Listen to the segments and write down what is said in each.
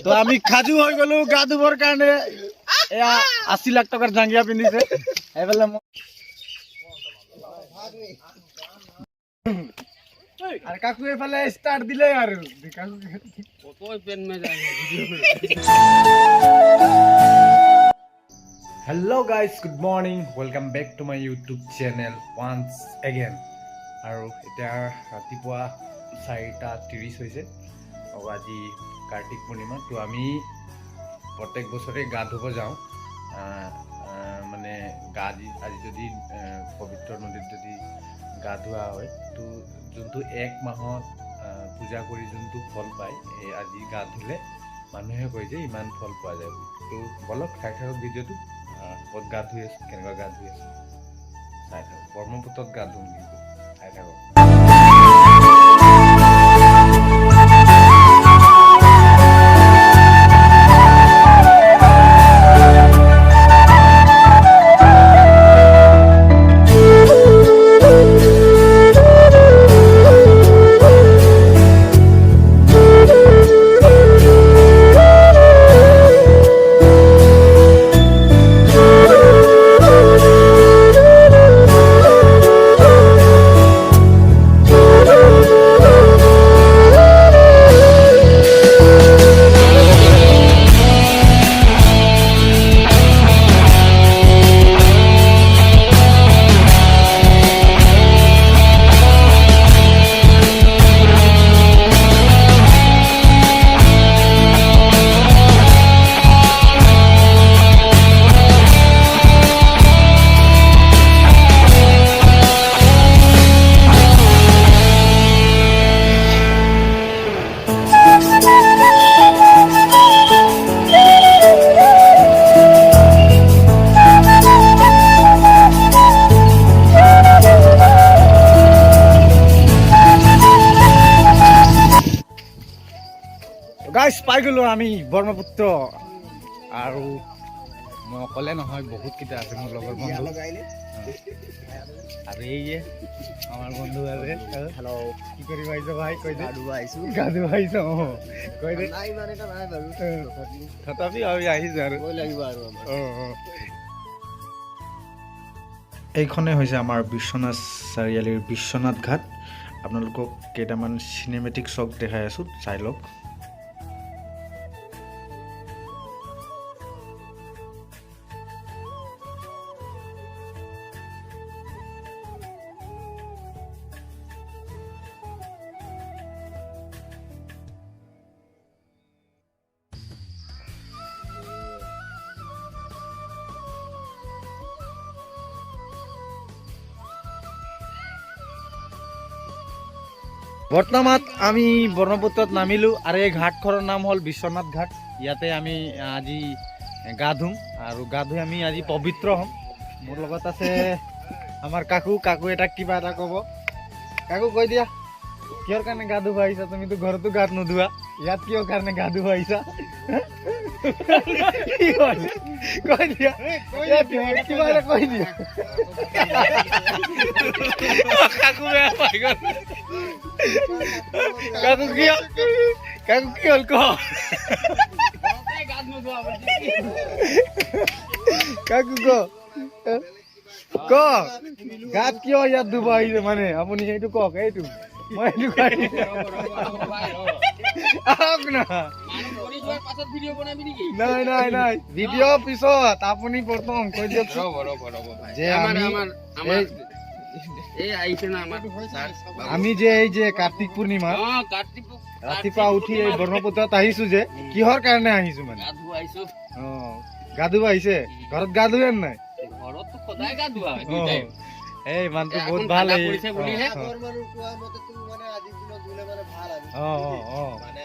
তো আমি খাজু হৈ গলো গা ধুবৰ কাৰণে। এয়া 80 লাখ টকাৰ জাঙ্গিয়া পিন্ধিছে এইফালে আর কাকু এফালে স্টার্ট দিলে আর hello guys good morning welcome back to my YouTube channel once again और इतना रातिपुआ 4:30 হৈছে और आज कार्तिक पूर्णिमा तो आम प्रत्येक बछरे गा धुब जाऊँ माने गा आज जदि पवित्र नदी जदि गा धुआ है तो जो एक माहत पूजा कर जो फल पाए आज गा धुले मानुहे कय जे इमान फल पा जाए तो बोलक चाई थक भिडिओ कत गा धुई आছো केनेকুৱা गा धुई आছো चाई थक ब्रह्मपुत्रत गा धुम किन्तु चाई थक गाइस पाई गलो आमी ब्रह्मपुत्र और मैं अकले নহয় बहुत किटा আছে मोर লগৰ বন্ধু আর এই যে আমার বন্ধু আছে हेलो কি করি ভাইছো ভাই কই দে গাদু আইছো কই দে নাই মানে এটা নাই বাৰু তথাপি আমি আহিছো আৰু কই লাগিব আৰু এইখনে হৈছে আমাৰ বিশ্বনাথ চাৰিআলিৰ বিশ্বনাথ ঘাট আপোনালোকক কেইটামান সিনেমেটিক শট দেখাই আছো চাই লওক বৰ্তমান আমি ব্ৰহ্মপুত্ৰত নামিলো আৰু এই ঘাটখনৰ নাম হ'ল বিশ্বনাথ ঘাট ইয়াতে আমি আজি গা ধুম আৰু গা ধুই আমি আজি পবিত্ৰ হ'ম মোৰ লগত আছে আমাৰ কাকু এটা কিবা এটা ক'ব কাকু কৈ দিয়া কিহৰ কাৰণে গা ধুব আহিছা তুমিতো ঘৰতো গা নুধুৱা ইয়াত কিহৰ কাৰণে গা ধুব আহিছা কৈ দিয়া কিবা এটা কৈ দিয়া কাকু বেয়া পাই গ'ল কাকু কি হল কাকু ক গাত কিয় ইয়াত ধুব আহিছে মানে আপুনি এইটো কওক এইটো মই নাই ভিডিঅ' পিছত আপুনি প্ৰথম কৈ দিয়ক যে আমি যে এই যে কাৰ্তিক পূৰ্ণিমা ৰাতিপুৱা উঠি এই ব্ৰহ্মপুত্ৰত আহিছো যে কিহৰ কাৰণে আহিছো মানে গা ধুব আহিছে ঘৰত গা ধুৱে নাই এই মানুহটো বহুত ভাল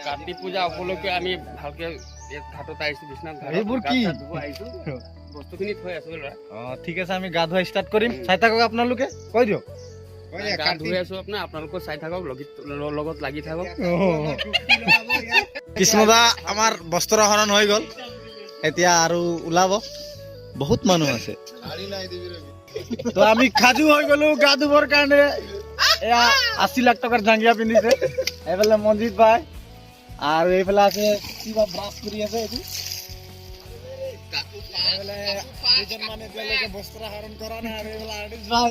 কাৰ্তিক পূজা উপলক্ষে আমি ভালকে ঘাটত আহিছো বিশ্বনাথ ঘাট এইবোৰ কি বস্তুখিনি থৈ আছো ঠিক আছে আমি গা ধোৱা ষ্টাৰ্ট কৰিম চাই থাকক আপোনালোকে কৈ দিয়ক গা ধুই আছো আপোনালোকে চাই থাকক লগত লাগি থাকক কৃষ্ণদা আমাৰ বস্ত্ৰহৰণ হৈ গ'ল এতিয়া আৰু ওলাব বহুত মানুহ আছে তো আমি খাজু হৈ গলো গা ধুবৰ কাৰণে এয়া 80 লাখ টকাৰ জাঙ্গিয়া পিন্ধিছে এইফালে মঞ্জিত ভাই আৰু এইফালে আছে কিবা ব্ৰাছ কৰি আছে এইটো বস্ত্ৰ আহৰণ কৰা নাই আৰু এইফালে আৰ্টিষ্ট ভাই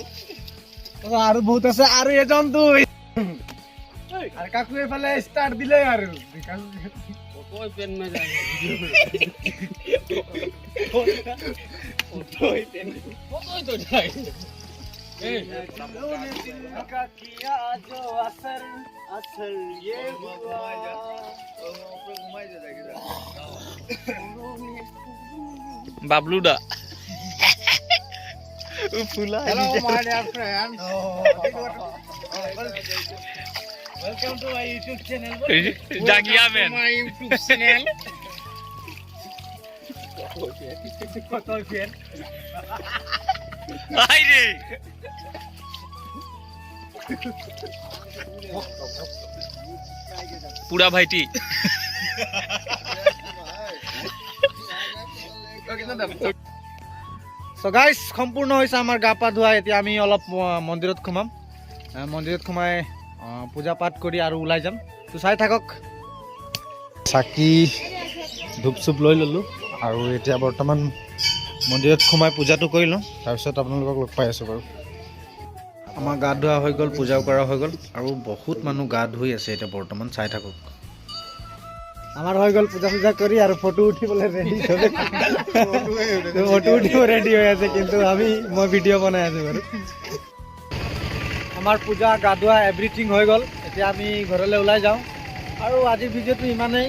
আৰু বহুত আছে আৰু এজনটো আৰু কাকু এইফালে ষ্টাৰ্ট দিলে আৰু कोई पेन में जाए फोटो तो जाए का किया जो असर असर ये बाबलू दा फुला hello my dear friends welcome to my YouTube channel जागिया मैन माय यूट्यूब चैनल फोटो फेन आई रे पूरा भाईटी সো গাইস সম্পূৰ্ণ হৈছে আমাৰ গা পা ধোৱা এতিয়া আমি অলপ মন্দিৰত সোমাম মন্দিৰত সোমাই পূজা পাঠ কৰি আৰু ওলাই যাম তো চাই থাকক চাকি ধূপ চুপ লৈ ল'লোঁ আৰু এতিয়া বৰ্তমান মন্দিৰত সোমাই পূজাটো কৰি লওঁ তাৰপিছত আপোনালোকক লগ পাই আছোঁ বাৰু আমাৰ গা ধোৱা হৈ গ'ল পূজাও কৰা হৈ গ'ল আৰু বহুত মানুহ গা ধুই আছে এতিয়া বৰ্তমান চাই থাকক আমাৰ হৈ গ'ল পূজা পূজা কৰি আৰু ফটো উঠিবলৈ ৰেডি চবে ফটো উঠিব ৰেডি হৈ আছে কিন্তু মই ভিডিঅ' বনাই আছোঁ বাৰু আমাৰ পূজা গা ধোৱা এভৰিথিং হৈ গ'ল এতিয়া আমি ঘৰলৈ ওলাই যাওঁ আৰু আজিৰ ভিডিঅ'টো ইমানেই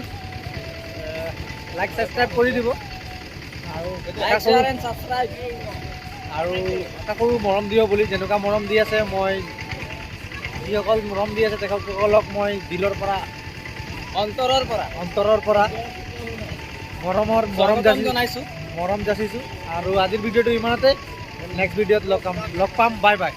লাইক ছাবস্ক্ৰাইব কৰি দিব আৰু আৰু আশা কৰোঁ মৰম দিব বুলি যেনেকুৱা মৰম দি আছে মই যিসকল মৰম দি আছে তেখেতসকলক মই দিলৰ পৰা অন্তৰৰ পৰা মৰম যাচিছোঁ আৰু আজিৰ ভিডিঅ'টো ইমানতে নেক্সট ভিডিঅ'ত লগ পাম বাই বাই